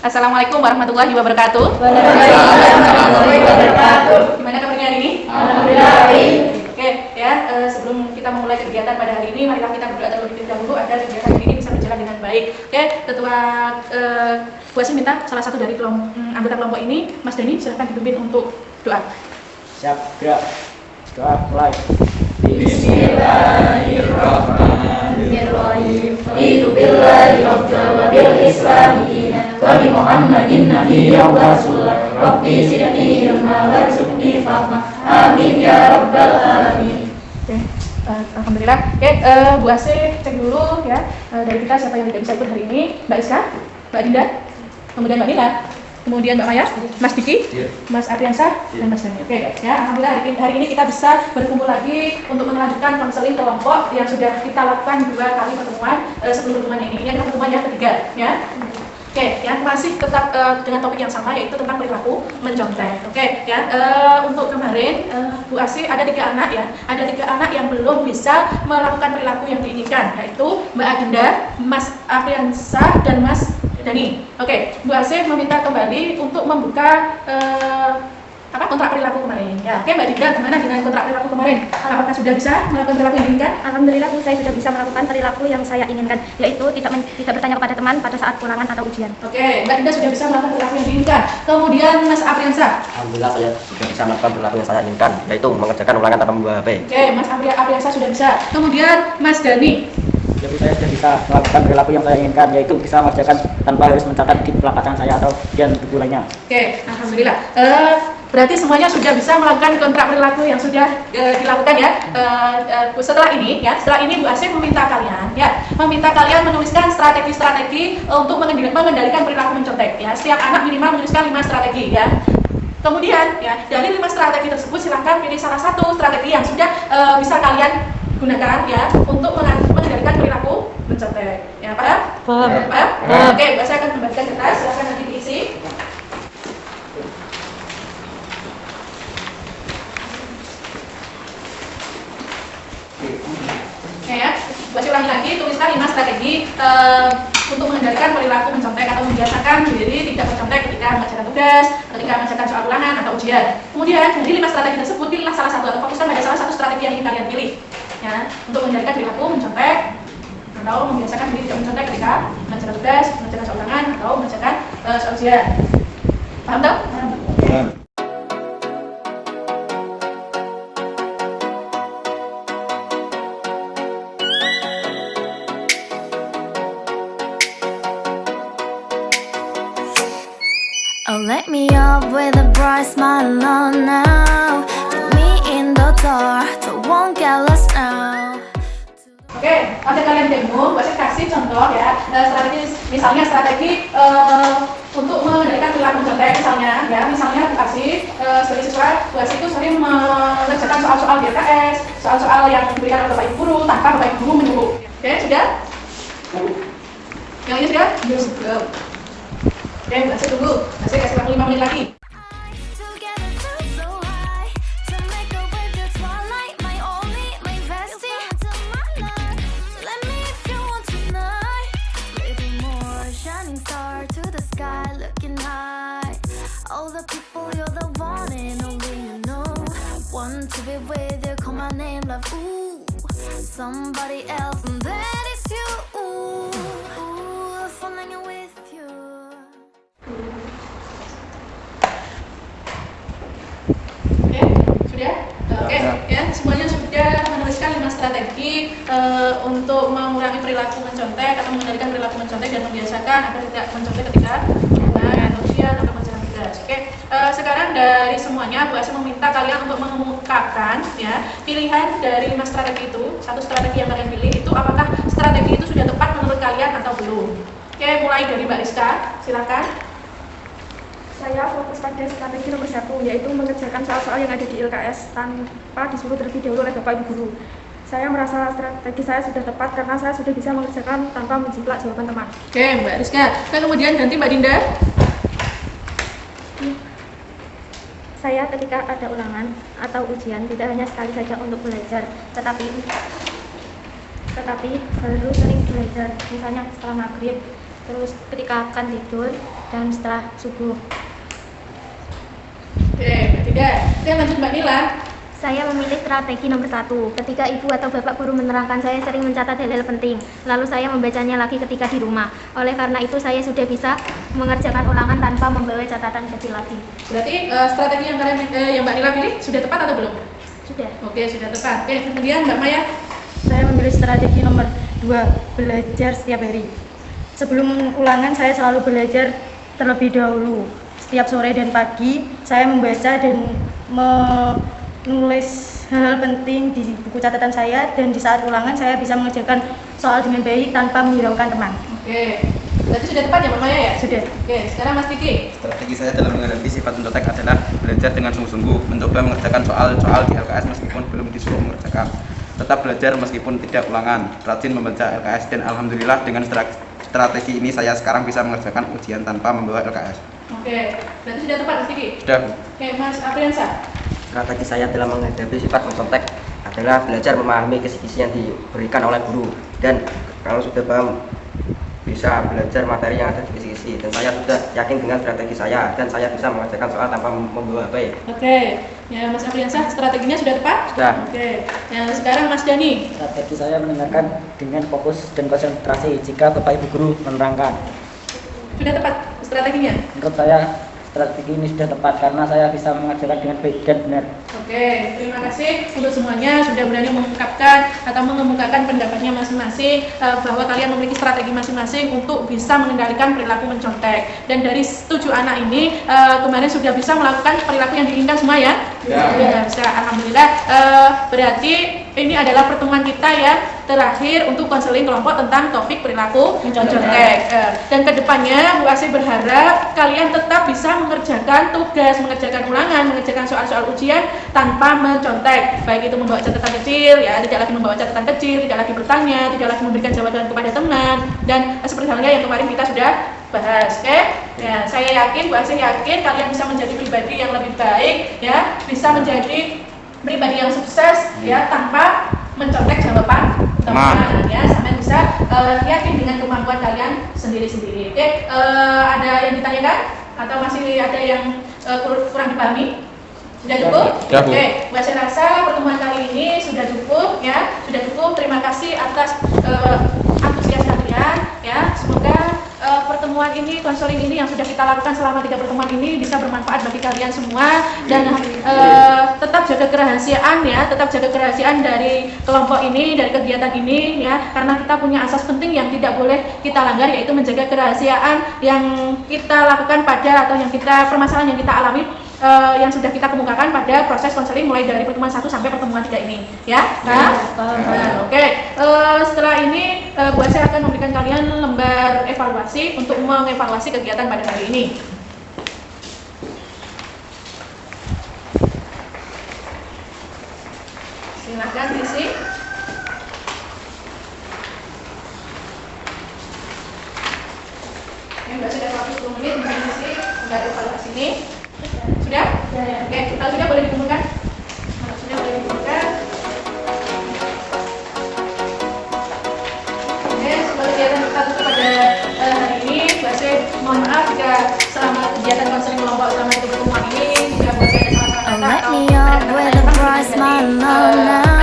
Assalamualaikum warahmatullahi wabarakatuh. Waalaikumsalam warahmatullahi wabarakatuh. Gimana kabarnya hari ini? Alhamdulillah baik. Oke, ya, sebelum kita memulai kegiatan pada hari ini, marilah kita berdoa terlebih dahulu agar kegiatan hari ini bisa berjalan dengan baik. Oke, Ketua Bu Asim minta salah satu dari anggota kelompok ini, Mas Dani, silahkan dipimpin untuk doa. Siap, gerak. Doa mulai. Bismillahirrahmanirrahim. Raditu billahi rabban wa bil islami dinan wa bi Muhammadin nabiyyan wa rasulan. Rabbi zidni ilma warzuqni fahma. Amin ya rabbal alamin. Oke, alhamdulillah. Oke, Bu Asim cek dulu ya dari kita siapa yang tidak bisa ikut hari ini. Mbak Iska, Mbak Dinda, kemudian Mbak Nila, kemudian Mbak Maya, Mas Diki, Mas Adriansah, dan Mas Dani. Oke, ya, alhamdulillah hari ini kita bisa berkumpul lagi untuk melanjutkan konseling kelompok yang sudah kita lakukan 2 kali pertemuan sebelum pertemuan ini. Ini adalah pertemuan yang ketiga, ya. Oke, ya, masih tetap dengan topik yang sama, yaitu tentang perilaku mencontek. Oke, ya, untuk kemarin Bu Asi ada 3 anak ya, ada 3 anak yang belum bisa melakukan perilaku yang diinginkan, yaitu Mbak Adinda, Mas Afriansah, dan Mas Dani. Oke, Bu Asi meminta kembali untuk membuka kontrak perilaku kemarin. Ya, oke, Mbak Dinda, gimana dengan kontrak perilaku kemarin? Apakah sudah bisa melakukan perilaku yang diinginkan? Alhamdulillah Bu, saya sudah bisa melakukan perilaku yang saya inginkan, yaitu tidak bertanya kepada teman pada saat ulangan atau ujian. Oke, Mbak Dinda sudah bisa melakukan perilaku yang diinginkan. Kemudian Mas Afriansah. Alhamdulillah saya sudah bisa melakukan perilaku yang saya inginkan, yaitu mengerjakan ulangan tanpa membawa HP. Oke, Mas Afriansah sudah bisa. Kemudian Mas Dani. Jadi saya sudah bisa melakukan perilaku yang saya inginkan, yaitu bisa mengerjakan tanpa harus mencatat di pelakatan saya atau bagian tubuh lainnya. Oke, alhamdulillah. Berarti semuanya sudah bisa melakukan kontrak perilaku yang sudah dilakukan ya. Setelah ini Bu Asim meminta kalian menuliskan strategi-strategi untuk mengendalikan perilaku mencontek ya. Setiap anak minimal menuliskan 5 strategi ya. Kemudian ya, dari 5 strategi tersebut silahkan pilih salah satu strategi yang sudah bisa kalian gunakan ya untuk mengendalikan perilaku mencontek. Ya, paham? Paham? Oke, saya akan membagikan kertas, silahkan nanti diisi. Ya, baca ulangi lagi, tuliskan 5 strategi untuk mengendalikan perilaku mencontek atau membiasakan diri tidak mencontek ketika mengerjakan tugas, ketika mengerjakan soal ulangan atau ujian. Kemudian dari 5 strategi tersebut pilihlah salah satu atau fokuskan pada salah satu strategi yang ingin kalian pilih, ya, untuk mengendalikan perilaku mencontek atau membiasakan diri tidak mencontek ketika mengerjakan tugas, mengerjakan soal ulangan atau mengerjakan soal ujian. Paham tak? Oh, let me up with a bright smile on now. Put me in the dark, so won't get lost now. Oke, ada kalian demo, saya kasih contoh ya, misalnya strategi untuk mengendalikan perilaku mencontek misalnya Bu Asih sebagai siswa, Bu Asih itu sering mengerjakan soal-soal BKS, soal-soal yang diberikan oleh Bapak Ibu Guru tanpa Bapak Ibu Guru menyuruh. Oke, sudah? Yang ini sudah? Sudah. Oke, Bu Asih tunggu, saya kasih waktu 5 menit lagi. Together feel so high to make a wave the twilight. My only, my bestie. To my life. Let me if you want tonight. Little more shining star to the sky, looking high. All the people, you're the one and only you know. Want to be with you, call my name, love. Ooh, somebody else, and that is you. Ooh, falling with you. Oke, sudah? Oke, ya, semuanya sudah menuliskan 5 strategi untuk mengurangi perilaku mencontek atau mengendalikan perilaku mencontek dan membiasakan agar tidak mencontek ketika atau ujian atau mengerjakan tugas. Oke, sekarang dari semuanya Bu Asih meminta kalian untuk mengungkapkan ya pilihan dari 5 strategi itu. Satu strategi yang kalian pilih itu apakah strategi itu sudah tepat menurut kalian atau belum? Oke, mulai dari Mbak Rizka, silakan. Saya fokus pada strategi nomor 1, yaitu mengerjakan soal-soal yang ada di LKS tanpa disuruh terlebih dahulu oleh Bapak Ibu Guru. Saya merasa strategi saya sudah tepat karena saya sudah bisa mengerjakan tanpa menjiplak jawaban teman. Oke, Mbak Rizka. Kemudian ganti Mbak Dinda. Saya ketika ada ulangan atau ujian tidak hanya sekali saja untuk belajar, tetapi baru sering belajar, misalnya setelah maghrib, terus ketika akan tidur, dan setelah subuh. Oke, tidak. Oke, lanjut Mbak Nila. Saya memilih strategi nomor 1. Ketika ibu atau bapak guru menerangkan, saya sering mencatat hal-hal penting. Lalu saya membacanya lagi ketika di rumah. Oleh karena itu, saya sudah bisa mengerjakan ulangan tanpa membawa catatan kecil lagi. Berarti strategi yang Mbak Nila pilih sudah tepat atau belum? Sudah. Oke, sudah tepat. Oke, kemudian Mbak Maya. Saya memilih strategi nomor 2, belajar setiap hari. Sebelum ulangan saya selalu belajar terlebih dahulu. Setiap sore dan pagi saya membaca dan menulis hal-hal penting di buku catatan saya, dan di saat ulangan saya bisa mengerjakan soal dengan baik tanpa menghiraukan teman. Oke, berarti sudah tepat ya Mbak Maya ya? Sudah. Oke, sekarang Mas Kiki. Strategi saya dalam menghadapi sifat mencontek adalah belajar dengan sungguh-sungguh, mencoba mengerjakan soal-soal di LKS meskipun belum disuruh mengerjakan. Tetap belajar meskipun tidak ulangan, rajin membaca LKS, dan alhamdulillah dengan strategi ini saya sekarang bisa mengerjakan ujian tanpa membawa LKS. Oke, berarti sudah tepat Mas Kiki? Sudah, Bu. Oke, Mas Apriansa. Strategi saya dalam menghadapi sifat mencontek adalah belajar memahami kisi-kisi yang diberikan oleh guru, dan kalau sudah paham bisa belajar materi yang ada di kisi-kisi, dan saya sudah yakin dengan strategi saya, dan saya bisa mengerjakan soal tanpa membawa HP. Oke, ya Mas Apriansa, strateginya sudah tepat? Sudah. Oke, yang sekarang Mas Dani. Strategi saya mendengarkan dengan fokus dan konsentrasi jika bapak ibu guru menerangkan. Sudah tepat strateginya? Menurut saya strategi ini sudah tepat karena saya bisa mengerjakan dengan baik dan benar. Oke, terima kasih untuk semuanya sudah berani mengungkapkan atau mengemukakan pendapatnya masing-masing, bahwa kalian memiliki strategi masing-masing untuk bisa mengendalikan perilaku mencontek. Dan dari 7 anak ini kemarin sudah bisa melakukan perilaku yang diinginkan semua ya? Ya, bisa. Alhamdulillah. Berarti ini adalah pertemuan kita ya terakhir untuk konseling kelompok tentang topik perilaku mencontek. Dan kedepannya Bu Asih berharap kalian tetap bisa mengerjakan tugas, mengerjakan ulangan, mengerjakan soal-soal ujian tanpa mencontek. Baik itu membawa catatan kecil, ya tidak lagi membawa catatan kecil, tidak lagi bertanya, tidak lagi memberikan jawaban kepada teman, dan seperti halnya yang kemarin kita sudah bahas. Oke? Ya, saya yakin, Bu Asih yakin kalian bisa menjadi pribadi yang lebih baik, ya, bisa menjadi pribadi yang sukses, ya, tanpa mencontek jawaban teman, ya, sampai bisa yakin dengan kemampuan kalian sendiri-sendiri. Oke, ada yang ditanyakan atau masih ada yang kurang dipahami? Sudah cukup? Sudah, Bu. Oke, saya rasa pertemuan kali ini sudah cukup, ya, sudah cukup. Terima kasih atas antusias kalian, ya. Semoga pertemuan ini, konseling ini yang sudah kita lakukan selama 3 pertemuan ini bisa bermanfaat bagi kalian semua, dan tetap jaga kerahasiaan, ya, tetap jaga kerahasiaan dari kelompok ini, dari kegiatan ini, ya, karena kita punya asas penting yang tidak boleh kita langgar, yaitu menjaga kerahasiaan yang kita lakukan pada, atau yang kita, permasalahan yang kita alami, yang sudah kita kemukakan pada proses konseling mulai dari pertemuan 1 sampai pertemuan 3 ini, ya. Oke. Setelah ini Bu Asih akan memberikan kalian lembar evaluasi untuk mengevaluasi kegiatan pada hari ini. Silakan isi. Yang sudah waktu 10 menit untuk isi lembar evaluasi ini. Sudah? Oke, kalau sudah boleh dikumpulkan. Kalau sudah boleh dikumpulkan. Oke, sebagai kegiatan kita tutup pada hari ini, Bu Asih mohon maaf jika selama kegiatan konseling kelompok selama itu pertemuan ini jika Bu Asih ada salah kata Light atau me up with a bright smile now.